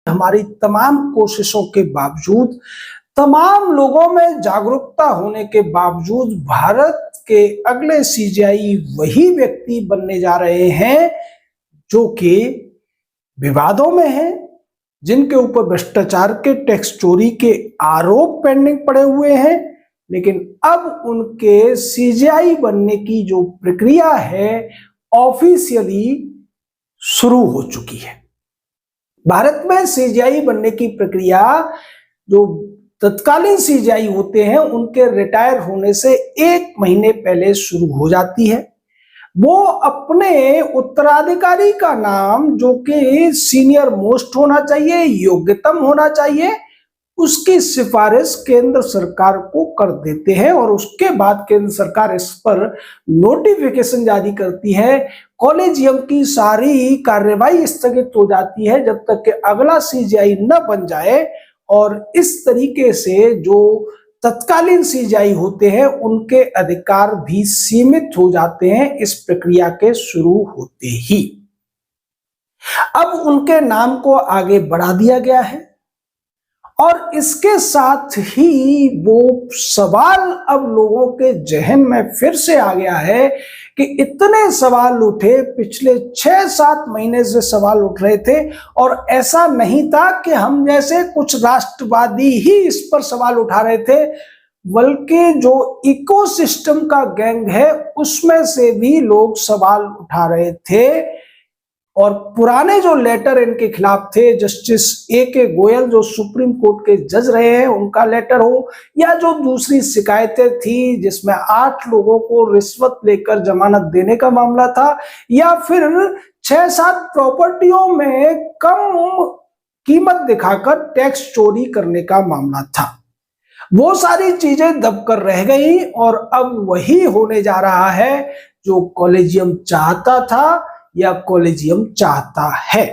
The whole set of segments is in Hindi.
हमारी तमाम कोशिशों के बावजूद, तमाम लोगों में जागरूकता होने के बावजूद भारत के अगले सीजेआई वही व्यक्ति बनने जा रहे हैं जो कि विवादों में हैं, जिनके ऊपर भ्रष्टाचार के, टैक्स चोरी के आरोप पेंडिंग पड़े हुए हैं। लेकिन अब उनके सीजेआई बनने की जो प्रक्रिया है ऑफिशियली शुरू हो चुकी है। भारत में सीजेआई बनने की प्रक्रिया जो तत्कालीन सीजेआई होते हैं उनके रिटायर होने से 1 महीने पहले शुरू हो जाती है। वो अपने उत्तराधिकारी का नाम, जो कि सीनियर मोस्ट होना चाहिए, योग्यतम होना चाहिए, उसकी सिफारिश केंद्र सरकार को कर देते हैं और उसके बाद केंद्र सरकार इस पर नोटिफिकेशन जारी करती है। कॉलेजियम की सारी कार्यवाही स्थगित हो जाती है जब तक कि अगला सीजेआई न बन जाए, और इस तरीके से जो तत्कालीन सीजेआई होते हैं उनके अधिकार भी सीमित हो जाते हैं इस प्रक्रिया के शुरू होते ही। अब उनके नाम को आगे बढ़ा दिया गया है और इसके साथ ही वो सवाल अब लोगों के जहन में फिर से आ गया है कि इतने सवाल उठे, पिछले 6-7 महीने से सवाल उठ रहे थे और ऐसा नहीं था कि हम जैसे कुछ राष्ट्रवादी ही इस पर सवाल उठा रहे थे, बल्कि जो इकोसिस्टम का गैंग है उसमें से भी लोग सवाल उठा रहे थे। और पुराने जो लेटर इनके खिलाफ थे, जस्टिस A.K. गोयल जो सुप्रीम कोर्ट के जज रहे हैं उनका लेटर हो, या जो दूसरी शिकायतें थी जिसमें 8 लोगों को रिश्वत लेकर जमानत देने का मामला था, या फिर 6-7 प्रॉपर्टियों में कम कीमत दिखाकर टैक्स चोरी करने का मामला था, वो सारी चीजें दबकर रह गई और अब वही होने जा रहा है जो कॉलेजियम चाहता था या कॉलेजियम चाहता है।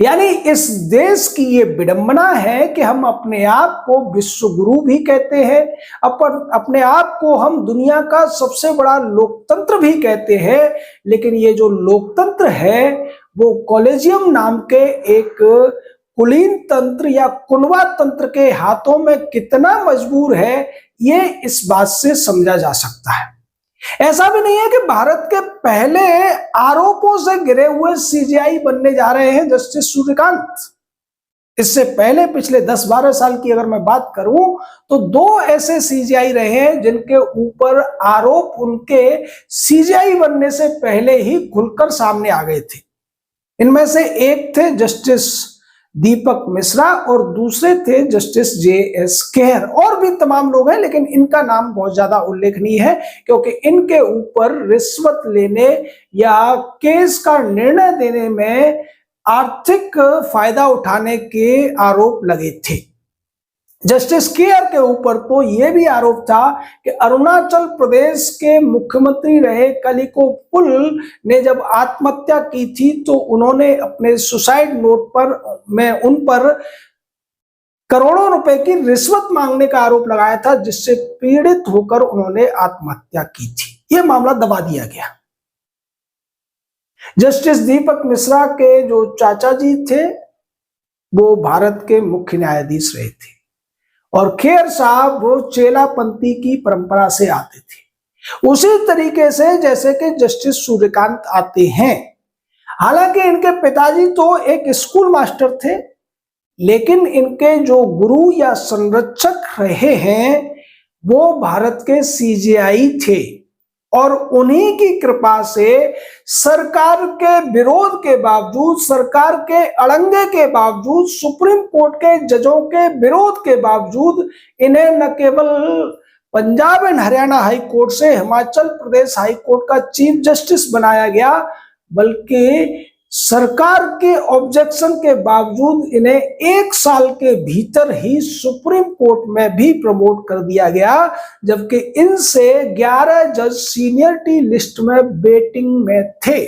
यानी इस देश की ये विडंबना है कि हम अपने आप को विश्व गुरु भी कहते हैं, अपने आप को हम दुनिया का सबसे बड़ा लोकतंत्र भी कहते हैं, लेकिन ये जो लोकतंत्र है वो कॉलेजियम नाम के एक कुलीन तंत्र या कुनवा तंत्र के हाथों में कितना मजबूर है ये इस बात से समझा जा सकता है। ऐसा भी नहीं है कि भारत के पहले आरोपों से घिरे हुए सीजेआई बनने जा रहे हैं जस्टिस सूर्यकांत। इससे पहले पिछले 10-12 साल की अगर मैं बात करूं तो 2 ऐसे सीजेआई रहे हैं जिनके ऊपर आरोप उनके सीजेआई बनने से पहले ही खुलकर सामने आ गए थे। इनमें से एक थे जस्टिस दीपक मिश्रा और दूसरे थे जस्टिस JS खेर। और भी तमाम लोग हैं लेकिन इनका नाम बहुत ज्यादा उल्लेखनीय है क्योंकि इनके ऊपर रिश्वत लेने या केस का निर्णय देने में आर्थिक फायदा उठाने के आरोप लगे थे। जस्टिस केयर के ऊपर तो यह भी आरोप था कि अरुणाचल प्रदेश के मुख्यमंत्री रहे कलिको पुल ने जब आत्महत्या की थी तो उन्होंने अपने सुसाइड नोट पर उन पर करोड़ों रुपए की रिश्वत मांगने का आरोप लगाया था, जिससे पीड़ित होकर उन्होंने आत्महत्या की थी। यह मामला दबा दिया गया। जस्टिस दीपक मिश्रा के जो चाचा जी थे वो भारत के मुख्य न्यायाधीश रहे थे और खेर साहब वो चेलापंथी की परंपरा से आते थे, उसी तरीके से जैसे कि जस्टिस सूर्यकांत आते हैं। हालांकि इनके पिताजी तो एक स्कूल मास्टर थे, लेकिन इनके जो गुरु या संरक्षक रहे हैं वो भारत के सीजेआई थे और उन्हीं की कृपा से सरकार के विरोध के बावजूद, सरकार के अड़ंगे के बावजूद, सुप्रीम कोर्ट के जजों के विरोध के बावजूद इन्हें न केवल Punjab and Haryana high court से हिमाचल प्रदेश हाई कोर्ट का चीफ जस्टिस बनाया गया, बल्कि सरकार के ऑब्जेक्शन के बावजूद इन्हें 1 साल के भीतर ही सुप्रीम कोर्ट में भी प्रमोट कर दिया गया, जबकि इनसे 11 जज सीनियरिटी लिस्ट में वेटिंग में थे।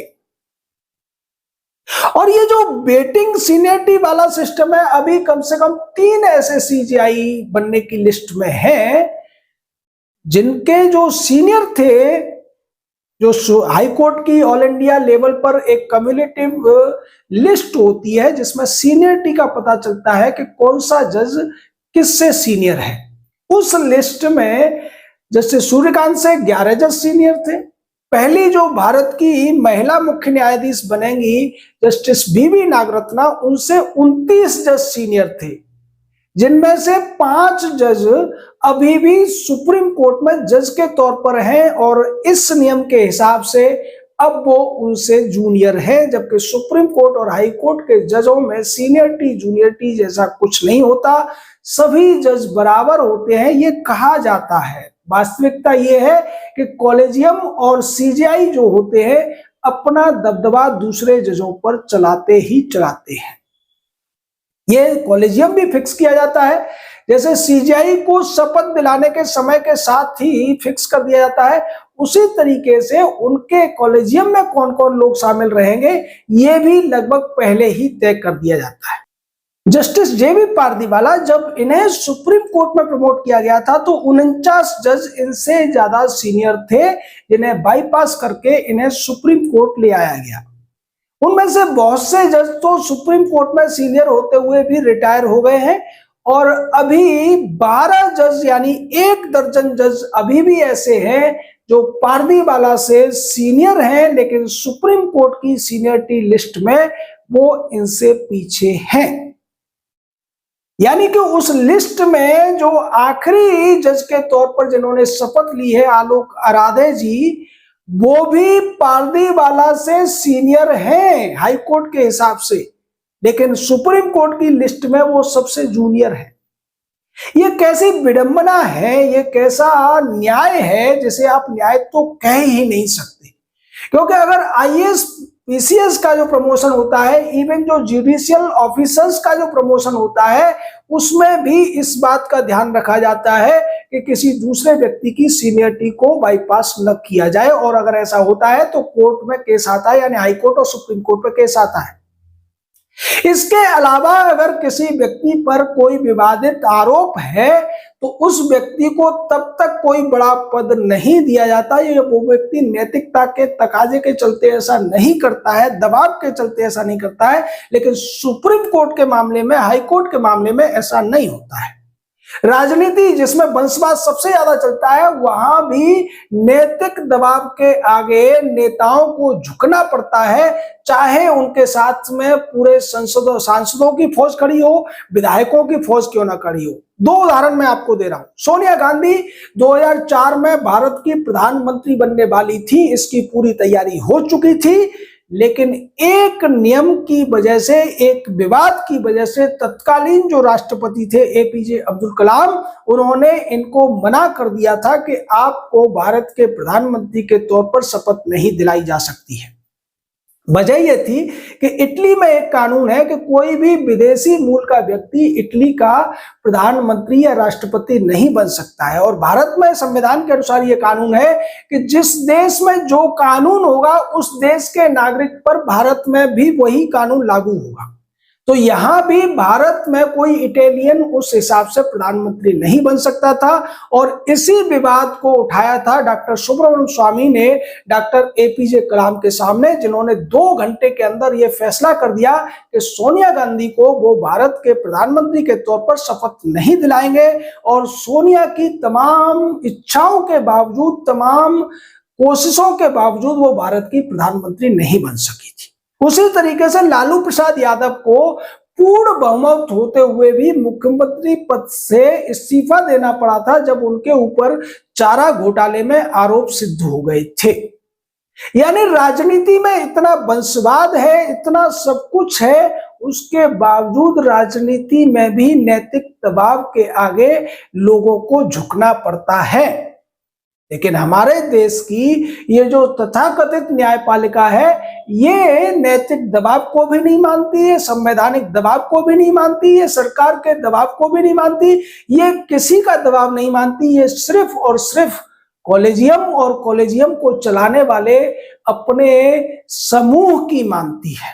और ये जो वेटिंग सीनियरिटी वाला सिस्टम है, अभी कम से कम 3 ऐसे सीजेआई बनने की लिस्ट में हैं जिनके जो सीनियर थे जो हाई कोर्ट की ऑल इंडिया लेवल पर एक कम्युलेटिव लिस्ट होती है जिसमें सीनियरिटी का पता चलता है कि कौन सा जज किससे सीनियर है। उस लिस्ट में जस्टिस सूर्यकांत से 11 जज सीनियर थे। पहली जो भारत की महिला मुख्य न्यायाधीश बनेंगी जस्टिस बीवी नागरत्ना, उनसे 29 जज सीनियर थे, जिनमें से 5 जज अभी भी सुप्रीम कोर्ट में जज के तौर पर हैं और इस नियम के हिसाब से अब वो उनसे जूनियर है, जबकि सुप्रीम कोर्ट और हाई कोर्ट के जजों में सीनियरिटी जूनियरिटी जैसा कुछ नहीं होता, सभी जज बराबर होते हैं ये कहा जाता है। वास्तविकता ये है कि कॉलेजियम और सीजेआई जो होते हैं अपना दबदबा दूसरे जजों पर चलाते ही चलाते हैं। ये कॉलेजियम भी फिक्स किया जाता है, जैसे सीजेआई को शपथ दिलाने के समय के साथ ही फिक्स कर दिया जाता है, उसी तरीके से उनके कॉलेजियम में कौन कौन लोग शामिल रहेंगे ये भी लगभग पहले ही तय कर दिया जाता है। जस्टिस जेबी पारदीवाला, जब इन्हें सुप्रीम कोर्ट में प्रमोट किया गया था तो 49 जज इनसे ज्यादा सीनियर थे, जिन्हें बाईपास करके इन्हें सुप्रीम कोर्ट ले आया गया। उनमें से बहुत से जज तो सुप्रीम कोर्ट में सीनियर होते हुए भी रिटायर हो गए हैं और अभी 12 जज यानी 1 दर्जन जज अभी भी ऐसे हैं जो पारदीवाला से सीनियर हैं, लेकिन सुप्रीम कोर्ट की सीनियरिटी लिस्ट में वो इनसे पीछे हैं। यानी कि उस लिस्ट में जो आखिरी जज के तौर पर जिन्होंने शपथ ली है आलोक आराधे जी, वो भी पारदीवाला से सीनियर हैं हाई कोर्ट के हिसाब से, लेकिन सुप्रीम कोर्ट की लिस्ट में वो सबसे जूनियर है। ये कैसी विडंबना है, ये कैसा न्याय है जिसे आप न्याय तो कह ही नहीं सकते। क्योंकि अगर आईएएस पीसीएस का जो प्रमोशन होता है, इवन जो जुडिशियल ऑफिसर्स का जो प्रमोशन होता है, उसमें भी इस बात का ध्यान रखा जाता है कि किसी दूसरे व्यक्ति की सीनियरिटी को बाईपास न किया जाए, और अगर ऐसा होता है तो कोर्ट में केस आता है, यानी हाई कोर्ट और सुप्रीम कोर्ट में केस आता है। इसके अलावा अगर किसी व्यक्ति पर कोई विवादित आरोप है तो उस व्यक्ति को तब तक कोई बड़ा पद नहीं दिया जाता, ये वो व्यक्ति नैतिकता के तकाजे के चलते ऐसा नहीं करता है, दबाव के चलते ऐसा नहीं करता है, लेकिन सुप्रीम कोर्ट के मामले में, हाई कोर्ट के मामले में ऐसा नहीं होता है। राजनीति जिसमें वंशवाद सबसे ज्यादा चलता है, वहां भी नैतिक दबाव के आगे नेताओं को झुकना पड़ता है, चाहे उनके साथ में पूरे सांसदों की फौज खड़ी हो, विधायकों की फौज क्यों ना खड़ी हो। 2 उदाहरण मैं आपको दे रहा हूं। सोनिया गांधी 2004 में भारत की प्रधानमंत्री बनने वाली थी, इसकी पूरी तैयारी हो चुकी थी, लेकिन एक नियम की वजह से, एक विवाद की वजह से तत्कालीन जो राष्ट्रपति थे एपीजे अब्दुल कलाम, उन्होंने इनको मना कर दिया था कि आपको भारत के प्रधानमंत्री के तौर पर शपथ नहीं दिलाई जा सकती है। वजह यह थी कि इटली में एक कानून है कि कोई भी विदेशी मूल का व्यक्ति इटली का प्रधानमंत्री या राष्ट्रपति नहीं बन सकता है, और भारत में संविधान के अनुसार यह कानून है कि जिस देश में जो कानून होगा उस देश के नागरिक पर भारत में भी वही कानून लागू होगा। तो यहां भी भारत में कोई इटालियन उस हिसाब से प्रधानमंत्री नहीं बन सकता था, और इसी विवाद को उठाया था डॉक्टर सुब्रमण्यम स्वामी ने डॉक्टर एपीजे कलाम के सामने, जिन्होंने 2 घंटे के अंदर यह फैसला कर दिया कि सोनिया गांधी को वो भारत के प्रधानमंत्री के तौर पर शपथ नहीं दिलाएंगे, और सोनिया की तमाम इच्छाओं के बावजूद, तमाम कोशिशों के बावजूद वो भारत की प्रधानमंत्री नहीं बन सकी थी। उसी तरीके से लालू प्रसाद यादव को पूर्ण बहुमत होते हुए भी मुख्यमंत्री पद से इस्तीफा देना पड़ा था जब उनके ऊपर चारा घोटाले में आरोप सिद्ध हो गए थे। यानी राजनीति में इतना वंशवाद है, इतना सब कुछ है, उसके बावजूद राजनीति में भी नैतिक दबाव के आगे लोगों को झुकना पड़ता है। लेकिन हमारे देश की ये जो तथाकथित न्यायपालिका है, ये नैतिक दबाव को भी नहीं मानती है, संवैधानिक दबाव को भी नहीं मानती है, सरकार के दबाव को भी नहीं मानती, ये किसी का दबाव नहीं मानती, ये सिर्फ और सिर्फ कॉलेजियम और कॉलेजियम को चलाने वाले अपने समूह की मानती है।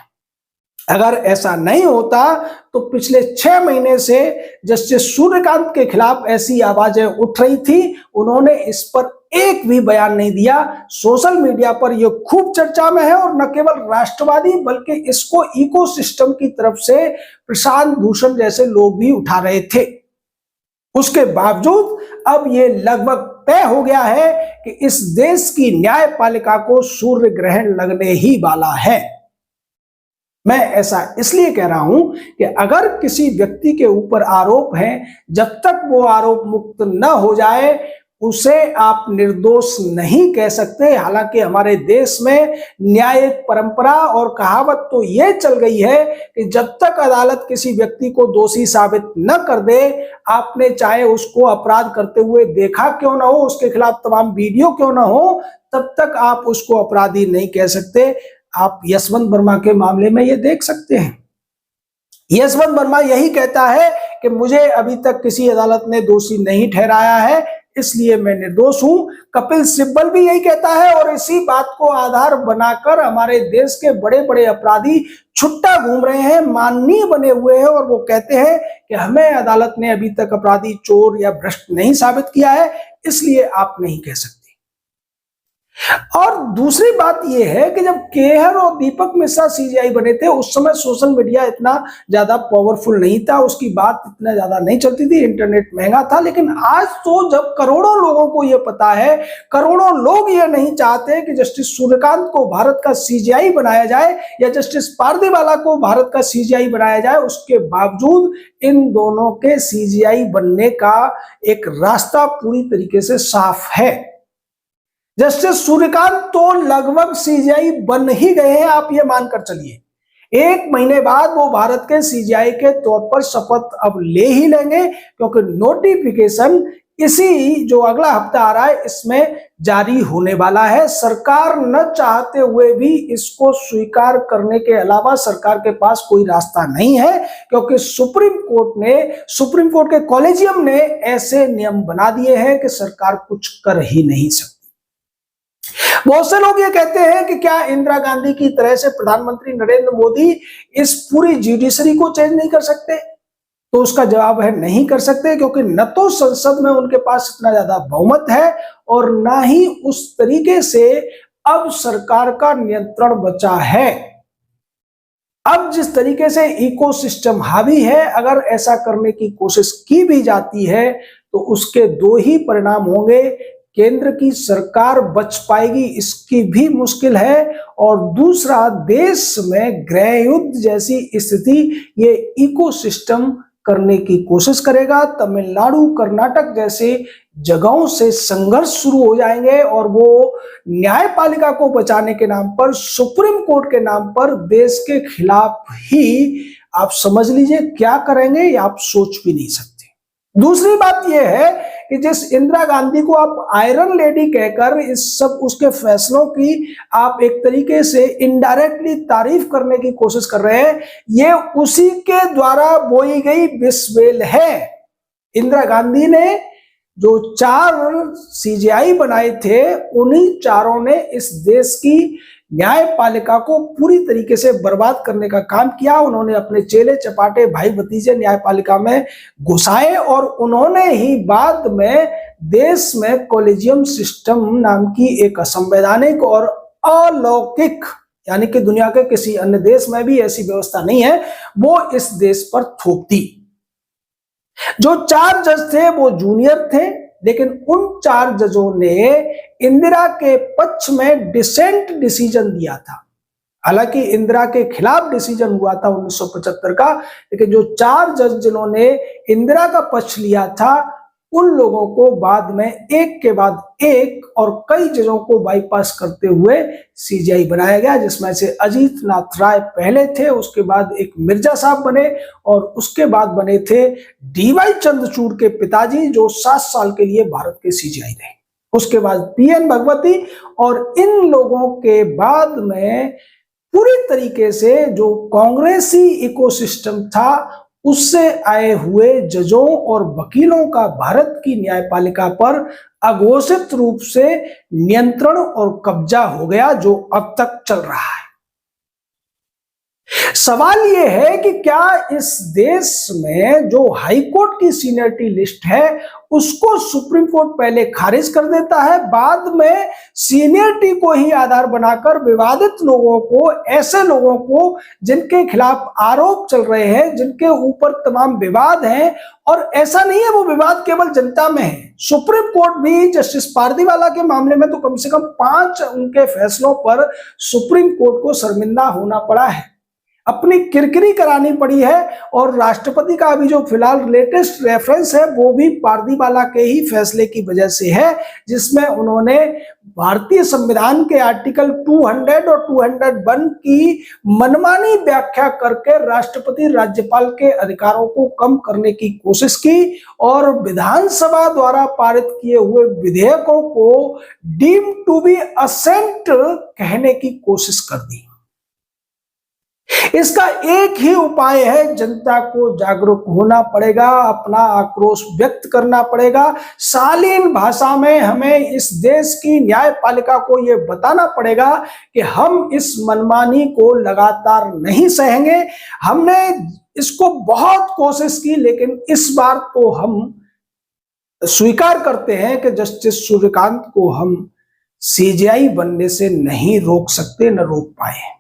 अगर ऐसा नहीं होता तो पिछले 6 महीने से जस्टिस सूर्यकांत के खिलाफ ऐसी आवाजें उठ रही थी, उन्होंने इस पर एक भी बयान नहीं दिया। सोशल मीडिया पर यह खूब चर्चा में है और न केवल राष्ट्रवादी बल्कि इसको इकोसिस्टम की तरफ से प्रशांत भूषण जैसे लोग भी उठा रहे थे। उसके बावजूद अब यह लगभग तय हो गया है कि इस देश की न्यायपालिका को सूर्य ग्रहण लगने ही वाला है। मैं ऐसा इसलिए कह रहा हूं कि अगर किसी व्यक्ति के ऊपर आरोप है, जब तक वो आरोप मुक्त न हो जाए उसे आप निर्दोष नहीं कह सकते। हालांकि हमारे देश में न्यायिक परंपरा और कहावत तो ये चल गई है कि जब तक अदालत किसी व्यक्ति को दोषी साबित न कर दे, आपने चाहे उसको अपराध करते हुए देखा क्यों ना हो, उसके खिलाफ तमाम वीडियो क्यों ना हो, तब तक आप उसको अपराधी नहीं कह सकते। आप यशवंत वर्मा के मामले में ये देख सकते हैं। यशवंत वर्मा यही कहता है कि मुझे अभी तक किसी अदालत ने दोषी नहीं ठहराया है, इसलिए मैं निर्दोष हूं। कपिल सिब्बल भी यही कहता है और इसी बात को आधार बनाकर हमारे देश के बड़े बड़े अपराधी छुट्टा घूम रहे हैं, माननीय बने हुए हैं और वो कहते हैं कि हमें अदालत ने अभी तक अपराधी, चोर या भ्रष्ट नहीं साबित किया है, इसलिए आप नहीं कह सकते। और दूसरी बात यह है कि जब केहर और दीपक मिश्रा सीजीआई बने थे उस समय सोशल मीडिया इतना ज्यादा पावरफुल नहीं था, उसकी बात इतना ज्यादा नहीं चलती थी, इंटरनेट महंगा था। लेकिन आज तो जब करोड़ों लोगों को यह पता है, करोड़ों लोग ये नहीं चाहते कि जस्टिस सूर्यकांत को भारत का सीजीआई बनाया जाए या जस्टिस पारदीवाला को भारत का सीजीआई बनाया जाए, उसके बावजूद इन दोनों के सीजीआई बनने का एक रास्ता पूरी तरीके से साफ है। जस्टिस सूर्यकांत तो लगभग सीजीआई बन ही गए हैं, आप ये मानकर चलिए। 1 महीने बाद वो भारत के सीजीआई के तौर पर शपथ अब ले ही लेंगे, क्योंकि नोटिफिकेशन इसी जो अगला हफ्ता आ रहा है इसमें जारी होने वाला है। सरकार न चाहते हुए भी इसको स्वीकार करने के अलावा सरकार के पास कोई रास्ता नहीं है, क्योंकि सुप्रीम कोर्ट के कॉलेजियम ने ऐसे नियम बना दिए हैं कि सरकार कुछ कर ही नहीं सकती। बहुत से लोग ये कहते हैं कि क्या इंदिरा गांधी की तरह से प्रधानमंत्री नरेंद्र मोदी इस पूरी जुडिशरी को चेंज नहीं कर सकते? तो उसका जवाब है नहीं कर सकते, क्योंकि न तो संसद में उनके पास इतना ज्यादा बहुमत है और ना ही उस तरीके से अब सरकार का नियंत्रण बचा है। अब जिस तरीके से इकोसिस्टम हावी है, अगर ऐसा करने की कोशिश की भी जाती है तो उसके 2 ही परिणाम होंगे। केंद्र की सरकार बच पाएगी इसकी भी मुश्किल है, और दूसरा देश में गृह युद्ध जैसी स्थिति ये इकोसिस्टम करने की कोशिश करेगा। तमिलनाडु, कर्नाटक जैसे जगहों से संघर्ष शुरू हो जाएंगे और वो न्यायपालिका को बचाने के नाम पर, सुप्रीम कोर्ट के नाम पर देश के खिलाफ ही आप समझ लीजिए क्या करेंगे, ये आप सोच भी नहीं सकते। दूसरी बात यह है कि जिस इंदिरा गांधी को आप आयरन लेडी कहकर इस सब उसके फैसलों की आप एक तरीके से इनडायरेक्टली तारीफ करने की कोशिश कर रहे हैं, ये उसी के द्वारा बोई गई विषबेल है। इंदिरा गांधी ने जो 4 सीजीआई बनाए थे, उन्हीं चारों ने इस देश की न्यायपालिका को पूरी तरीके से बर्बाद करने का काम किया। उन्होंने अपने चेले चपाटे, भाई भतीजे न्यायपालिका में घुसाए और उन्होंने ही बाद में देश में कॉलेजियम सिस्टम नाम की एक असंवैधानिक और अलौकिक, यानी कि दुनिया के किसी अन्य देश में भी ऐसी व्यवस्था नहीं है, वो इस देश पर थोप दी। जो 4 जज थे वो जूनियर थे, लेकिन उन 4 जजों ने इंदिरा के पक्ष में डिसेंट डिसीजन दिया था। हालांकि इंदिरा के खिलाफ डिसीजन हुआ था 1975 का, लेकिन जो 4 जज जिन्होंने इंदिरा का पक्ष लिया था उन लोगों को बाद में एक के बाद एक और कई जजों को बाईपास करते हुए सीजीआई बनाया गया, जिसमें से अजीत नाथ राय पहले थे, उसके बाद एक मिर्जा साहब बने और उसके बाद बने थे डीवाई चंद्रचूड़ के पिताजी जो 7 साल के लिए भारत के सीजीआई रहे। उसके बाद पीएन भगवती, और इन लोगों के बाद में पूरी तरीके से जो कांग्रेसी इकोसिस्टम था उससे आए हुए जजों और वकीलों का भारत की न्यायपालिका पर अघोषित रूप से नियंत्रण और कब्जा हो गया, जो अब तक चल रहा है। सवाल यह है कि क्या इस देश में जो हाई कोर्ट की सीनियरिटी लिस्ट है उसको सुप्रीम कोर्ट पहले खारिज कर देता है, बाद में सीनियरिटी को ही आधार बनाकर विवादित लोगों को, ऐसे लोगों को जिनके खिलाफ आरोप चल रहे हैं, जिनके ऊपर तमाम विवाद हैं, और ऐसा नहीं है वो विवाद केवल जनता में है। सुप्रीम कोर्ट भी जस्टिस पारदीवाला के मामले में तो कम से कम 5 उनके फैसलों पर सुप्रीम कोर्ट को शर्मिंदा होना पड़ा है, अपनी किरकिरी करानी पड़ी है। और राष्ट्रपति का अभी जो फिलहाल लेटेस्ट रेफरेंस है वो भी पारदीवाला के ही फैसले की वजह से है, जिसमें उन्होंने भारतीय संविधान के आर्टिकल 200 और 201 की मनमानी व्याख्या करके राष्ट्रपति राज्यपाल के अधिकारों को कम करने की कोशिश की और विधानसभा द्वारा पारित किए हुए विधेयकों को डीम टू बी असेंट कहने की कोशिश कर दी। इसका एक ही उपाय है, जनता को जागरूक होना पड़ेगा, अपना आक्रोश व्यक्त करना पड़ेगा। शालीन भाषा में हमें इस देश की न्यायपालिका को यह बताना पड़ेगा कि हम इस मनमानी को लगातार नहीं सहेंगे। हमने इसको बहुत कोशिश की, लेकिन इस बार तो हम स्वीकार करते हैं कि जस्टिस सूर्यकांत को हम सीजेआई बनने से नहीं रोक सकते, न रोक पाए।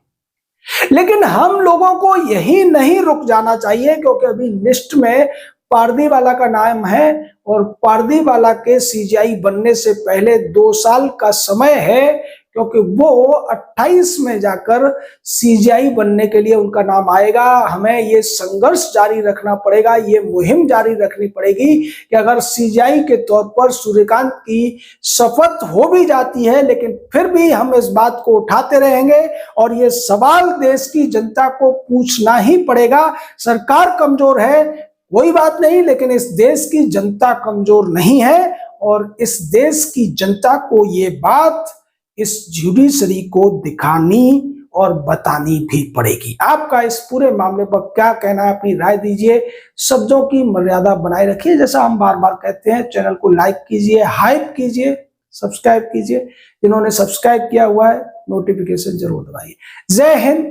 लेकिन हम लोगों को यही नहीं रुक जाना चाहिए, क्योंकि अभी लिस्ट में पारदीवाला का नाम है और पारदीवाला के सीजेआई बनने से पहले 2 साल का समय है, क्योंकि वो 28 में जाकर सीजेआई बनने के लिए उनका नाम आएगा। हमें ये संघर्ष जारी रखना पड़ेगा, ये मुहिम जारी रखनी पड़ेगी कि अगर सीजेआई के तौर पर सूर्यकांत की शपथ हो भी जाती है, लेकिन फिर भी हम इस बात को उठाते रहेंगे और ये सवाल देश की जनता को पूछना ही पड़ेगा। सरकार कमजोर है कोई बात नहीं, लेकिन इस देश की जनता कमजोर नहीं है और इस देश की जनता को ये बात इस जुडिशरी को दिखानी और बतानी भी पड़ेगी। आपका इस पूरे मामले पर क्या कहना है, अपनी राय दीजिए। शब्दों की मर्यादा बनाए रखिए, जैसा हम बार बार कहते हैं। चैनल को लाइक कीजिए, हाइप कीजिए, सब्सक्राइब कीजिए। जिन्होंने सब्सक्राइब किया हुआ है नोटिफिकेशन जरूर दबाइए। जय हिंद,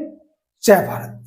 जय भारत।